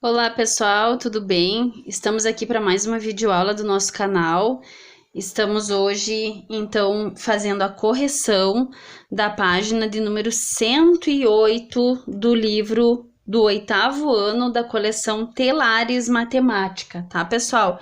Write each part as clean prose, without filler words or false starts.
Olá pessoal, tudo bem? Estamos aqui para mais uma videoaula do nosso canal. Estamos hoje, então, fazendo a correção da página de número 108 do livro do 8º ano da coleção Telares Matemática, tá, pessoal?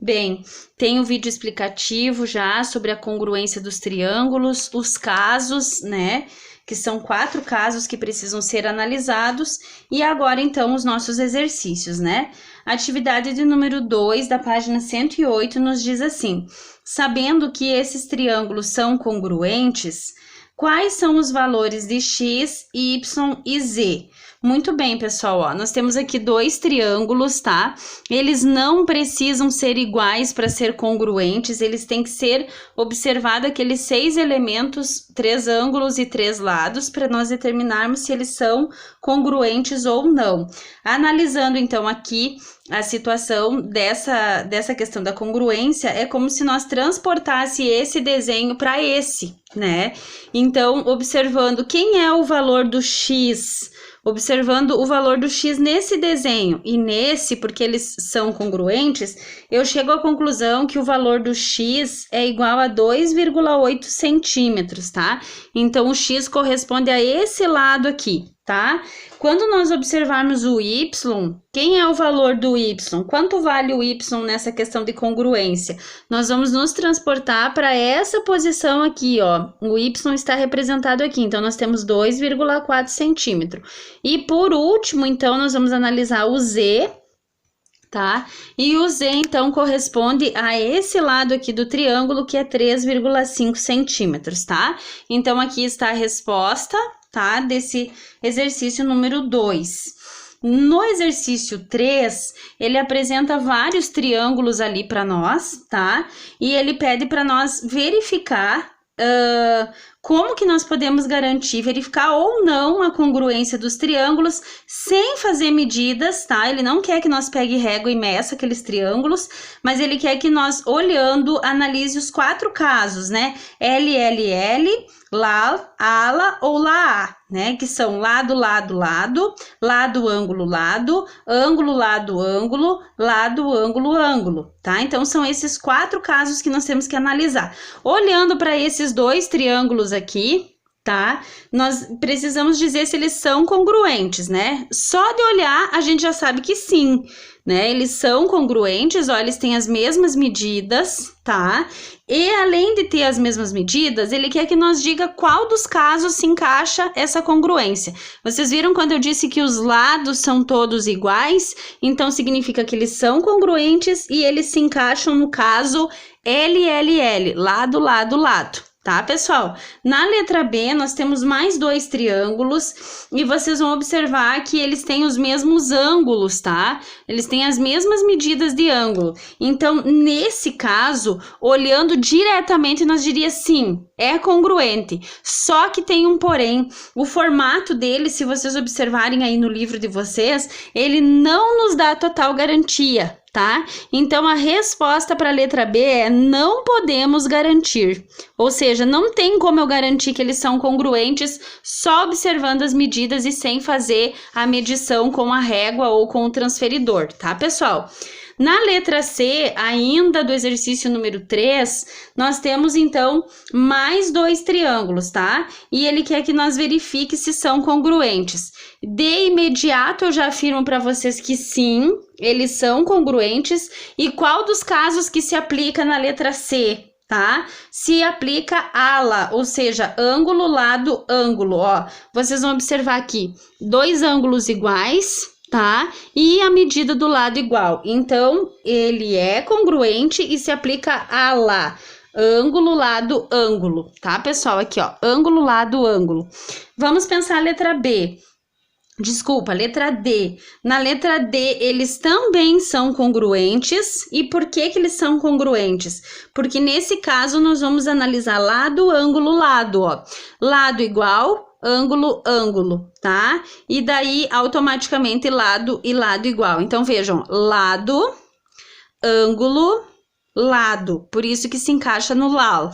Bem, tem um vídeo explicativo já sobre a congruência dos triângulos, os casos, né? Que são 4 casos que precisam ser analisados, e agora então os nossos exercícios, né? A atividade de número 2 da página 108 nos diz assim: sabendo que esses triângulos são congruentes, quais são os valores de x, y e z? Muito bem, pessoal, ó, nós temos aqui 2 triângulos, tá? Eles não precisam ser iguais para ser congruentes, eles têm que ser observado aqueles 6 elementos, 3 ângulos e 3 lados, para nós determinarmos se eles são congruentes ou não. Analisando, então, aqui a situação dessa questão da congruência, é como se nós transportasse esse desenho para esse, né? Então, observando quem é o valor do x, observando o valor do x nesse desenho e nesse, porque eles são congruentes, eu chego à conclusão que o valor do x é igual a 2,8 centímetros, tá? Então, o x corresponde a esse lado aqui, tá? Quando nós observarmos o y, quem é o valor do y? Quanto vale o y nessa questão de congruência? Nós vamos nos transportar para essa posição aqui, ó. O y está representado aqui, então nós temos 2,4 centímetros. E por último, então, nós vamos analisar o z, tá? E o z, então, corresponde a esse lado aqui do triângulo, que é 3,5 centímetros, tá? Então, aqui está a resposta, tá? Desse exercício número 2. No exercício 3, ele apresenta vários triângulos ali para nós, tá? E ele pede para nós verificar como que nós podemos verificar ou não a congruência dos triângulos sem fazer medidas, tá? Ele não quer que nós pegue régua e meça aqueles triângulos, mas ele quer que nós, olhando, analise os 4 casos, né? LLL, lá, ala ou lá, né? Que são lado, lado, lado, lado, ângulo, lado, ângulo, lado, ângulo, lado, ângulo, ângulo, tá? Então, são esses 4 casos que nós temos que analisar. Olhando para esses 2 triângulos aqui, tá? Nós precisamos dizer se eles são congruentes, né? Só de olhar, a gente já sabe que sim, né? Eles são congruentes, ó, eles têm as mesmas medidas, tá? E além de ter as mesmas medidas, ele quer que nós diga qual dos casos se encaixa essa congruência. Vocês viram quando eu disse que os lados são todos iguais? Então, significa que eles são congruentes e eles se encaixam no caso LLL, lado, lado, lado. Tá, pessoal? Na letra B, nós temos mais 2 triângulos e vocês vão observar que eles têm os mesmos ângulos, tá? Eles têm as mesmas medidas de ângulo. Então, nesse caso, olhando diretamente, nós diríamos sim, é congruente. Só que tem um porém. O formato dele, se vocês observarem aí no livro de vocês, ele não nos dá total garantia, tá? Então, a resposta para a letra B é não podemos garantir. Ou seja, não tem como eu garantir que eles são congruentes só observando as medidas e sem fazer a medição com a régua ou com o transferidor, tá, pessoal? Na letra C, ainda do exercício número 3, nós temos, então, mais 2 triângulos, tá? E ele quer que nós verifique se são congruentes. De imediato, eu já afirmo para vocês que sim, eles são congruentes. E qual dos casos que se aplica na letra C? Tá? Se aplica ala, ou seja, ângulo, lado, ângulo, ó. Vocês vão observar aqui, 2 ângulos iguais, tá? E a medida do lado igual. Então, ele é congruente e se aplica ala. Ângulo, lado, ângulo, tá, pessoal? Aqui, ó, ângulo, lado, ângulo. Vamos pensar a letra B. Desculpa, letra D. Na letra D, eles também são congruentes. E por que que eles são congruentes? Porque nesse caso, nós vamos analisar lado, ângulo, lado, ó. Lado igual, ângulo, ângulo, tá? E daí, automaticamente, lado e lado igual. Então, vejam, lado, ângulo, lado. Por isso que se encaixa no LAL.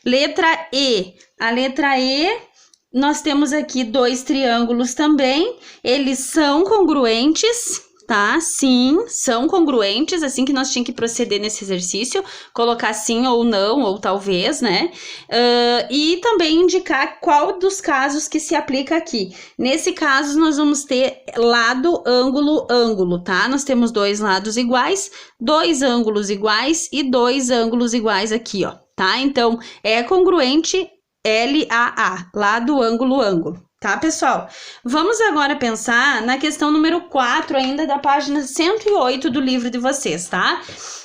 Letra E. A letra E, nós temos aqui 2 triângulos também. Eles são congruentes, tá? Sim, são congruentes, assim que nós tínhamos que proceder nesse exercício, colocar sim ou não, ou talvez, né? E também indicar qual dos casos que se aplica aqui. Nesse caso, nós vamos ter lado, ângulo, ângulo, tá? Nós temos 2 lados iguais, 2 ângulos iguais e 2 ângulos iguais aqui, ó, tá? Então, é congruente LAA, lado, ângulo, ângulo. Tá, pessoal? Vamos agora pensar na questão número 4 ainda da página 108 do livro de vocês, tá?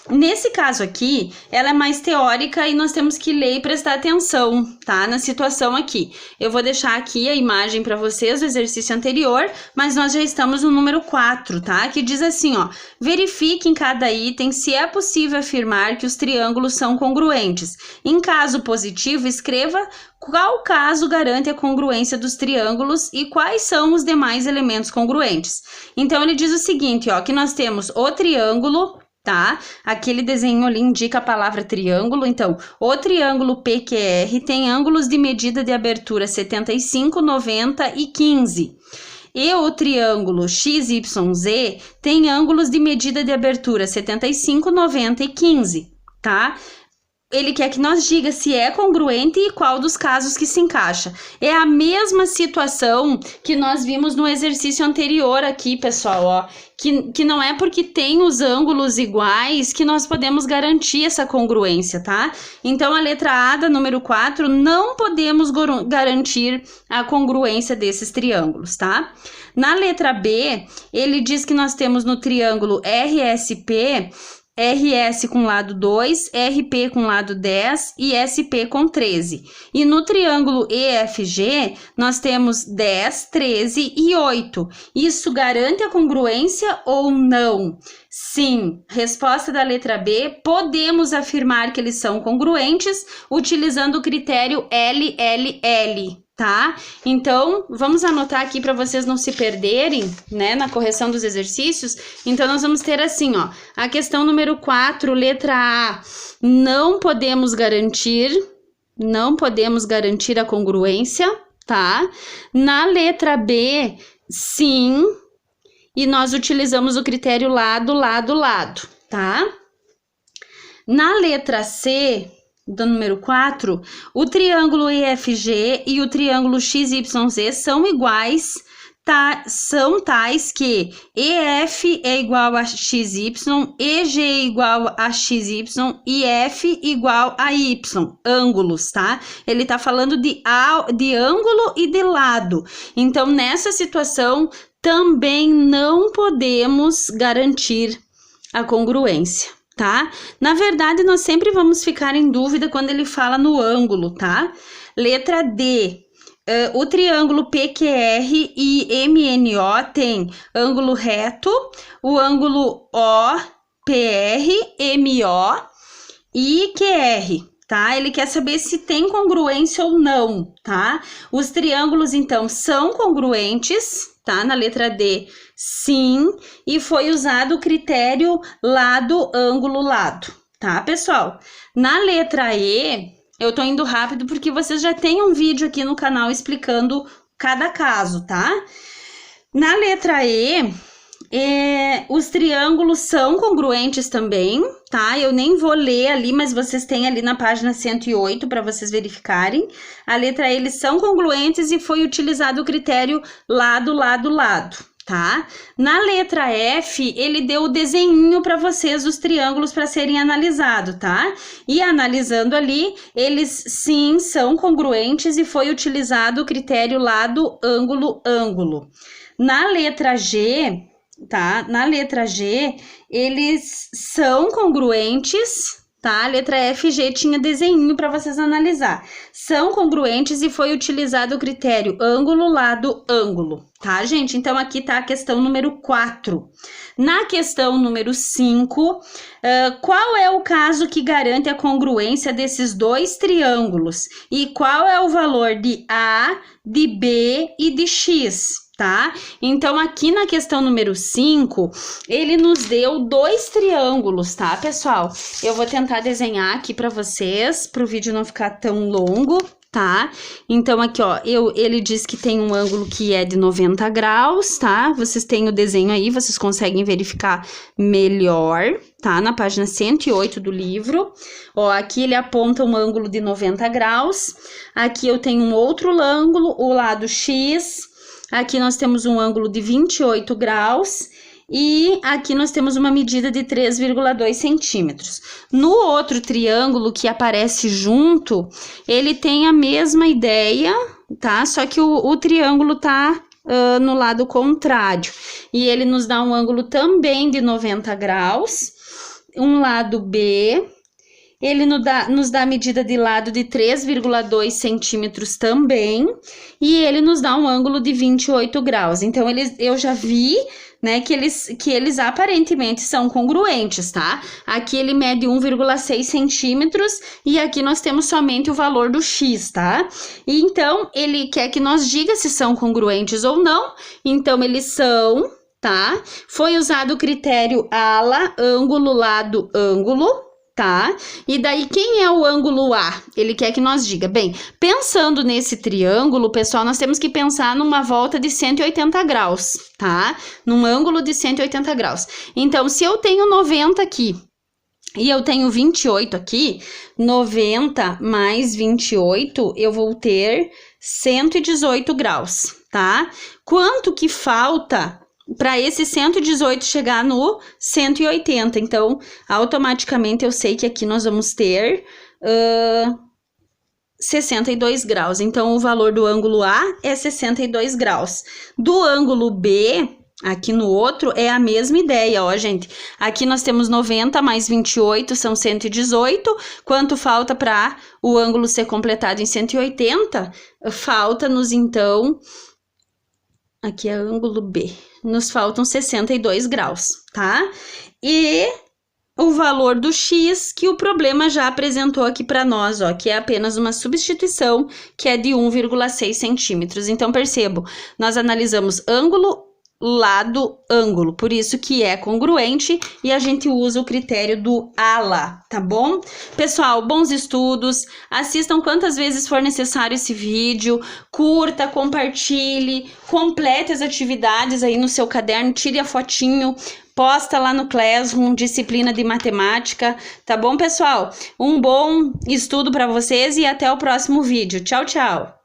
Nesse caso aqui, ela é mais teórica e nós temos que ler e prestar atenção, tá? Na situação aqui. Eu vou deixar aqui a imagem para vocês do exercício anterior, mas nós já estamos no número 4, tá? Que diz assim, ó: verifique em cada item se é possível afirmar que os triângulos são congruentes. Em caso positivo, escreva qual caso garante a congruência dos triângulos e quais são os demais elementos congruentes. Então, ele diz o seguinte, ó, que nós temos o triângulo, tá? Aquele desenho ali indica a palavra triângulo. Então, o triângulo PQR tem ângulos de medida de abertura 75, 90 e 15. E o triângulo XYZ tem ângulos de medida de abertura 75, 90 e 15, tá? Ele quer que nós diga se é congruente e qual dos casos que se encaixa. É a mesma situação que nós vimos no exercício anterior aqui, pessoal, ó. Que não é porque tem os ângulos iguais que nós podemos garantir essa congruência, tá? Então, a letra A da número 4, não podemos garantir a congruência desses triângulos, tá? Na letra B, ele diz que nós temos no triângulo RSP... RS com lado 2, RP com lado 10 e SP com 13. E no triângulo EFG, nós temos 10, 13 e 8. Isso garante a congruência ou não? Sim. Resposta da letra B, podemos afirmar que eles são congruentes utilizando o critério LLL. Tá? Então, vamos anotar aqui para vocês não se perderem, né, na correção dos exercícios. Então, nós vamos ter assim, ó, a questão número 4, letra A, não podemos garantir a congruência, tá? Na letra B, sim, e nós utilizamos o critério lado, lado, lado, tá? Na letra C, do número 4, o triângulo EFG e o triângulo XYZ são iguais, tá? São tais que EF é igual a XY, EG é igual a XY e F igual a Y, ângulos, tá? Ele tá falando de ângulo e de lado. Então, nessa situação, também não podemos garantir a congruência. Tá? Na verdade, nós sempre vamos ficar em dúvida quando ele fala no ângulo, tá? Letra D. O triângulo PQR e MNO tem ângulo reto, o ângulo OPR, MO e QR, tá? Ele quer saber se tem congruência ou não, tá? Os triângulos, então, são congruentes, tá? Na letra D, sim, e foi usado o critério lado, ângulo, lado, tá, pessoal? Na letra E, eu tô indo rápido porque vocês já têm um vídeo aqui no canal explicando cada caso, tá? Na letra E, os triângulos são congruentes também, tá? Eu nem vou ler ali, mas vocês têm ali na página 108 para vocês verificarem. A letra E, eles são congruentes e foi utilizado o critério lado, lado, lado, tá? Na letra F, ele deu o desenho para vocês, os triângulos para serem analisados, tá? E analisando ali, eles sim são congruentes e foi utilizado o critério lado, ângulo, ângulo. Na letra G, tá? Na letra G, eles são congruentes, tá? A letra FG tinha desenho para vocês analisar. São congruentes e foi utilizado o critério ângulo, lado, ângulo, tá, gente? Então, aqui tá a questão número 4. Na questão número 5, qual é o caso que garante a congruência desses dois triângulos? E qual é o valor de A, de B e de X? tá? Então, aqui na questão número 5, ele nos deu 2 triângulos, tá, pessoal? Eu vou tentar desenhar aqui para vocês, para o vídeo não ficar tão longo, tá? Então, aqui, ó, ele diz que tem um ângulo que é de 90 graus, tá? Vocês têm o desenho aí, vocês conseguem verificar melhor, tá? Na página 108 do livro. Ó, aqui ele aponta um ângulo de 90 graus. Aqui eu tenho um outro ângulo, o lado X. Aqui nós temos um ângulo de 28 graus e aqui nós temos uma medida de 3,2 centímetros. No outro triângulo que aparece junto, ele tem a mesma ideia, tá? Só que o triângulo tá no lado contrário. E ele nos dá um ângulo também de 90 graus, um lado B. Ele nos dá a medida de lado de 3,2 centímetros também, e ele nos dá um ângulo de 28 graus. Então, eu já vi, né, que eles aparentemente são congruentes, tá? Aqui ele mede 1,6 centímetros, e aqui nós temos somente o valor do X, tá? E então, ele quer que nós diga se são congruentes ou não. Então, eles são, tá? Foi usado o critério ala, ângulo, lado, ângulo, tá? E daí, quem é o ângulo A? Ele quer que nós diga. Bem, pensando nesse triângulo, pessoal, nós temos que pensar numa volta de 180 graus, tá? Num ângulo de 180 graus. Então, se eu tenho 90 aqui e eu tenho 28 aqui, 90 mais 28, eu vou ter 118 graus, tá? Quanto que falta para esse 118 chegar no 180? Então, automaticamente eu sei que aqui nós vamos ter 62 graus. Então, o valor do ângulo A é 62 graus. Do ângulo B, aqui no outro, é a mesma ideia, ó, gente. Aqui nós temos 90 mais 28, são 118. Quanto falta para o ângulo ser completado em 180? Falta-nos, então, aqui é ângulo B. Nos faltam 62 graus, tá? E o valor do X, que o problema já apresentou aqui para nós, ó, que é apenas uma substituição, que é de 1,6 centímetros. Então, percebo, nós analisamos ângulo, lado, ângulo, por isso que é congruente e a gente usa o critério do ALA, tá bom? Pessoal, bons estudos, assistam quantas vezes for necessário esse vídeo, curta, compartilhe, complete as atividades aí no seu caderno, tire a fotinho, posta lá no Classroom, disciplina de matemática, tá bom, pessoal? Um bom estudo para vocês e até o próximo vídeo. Tchau, tchau!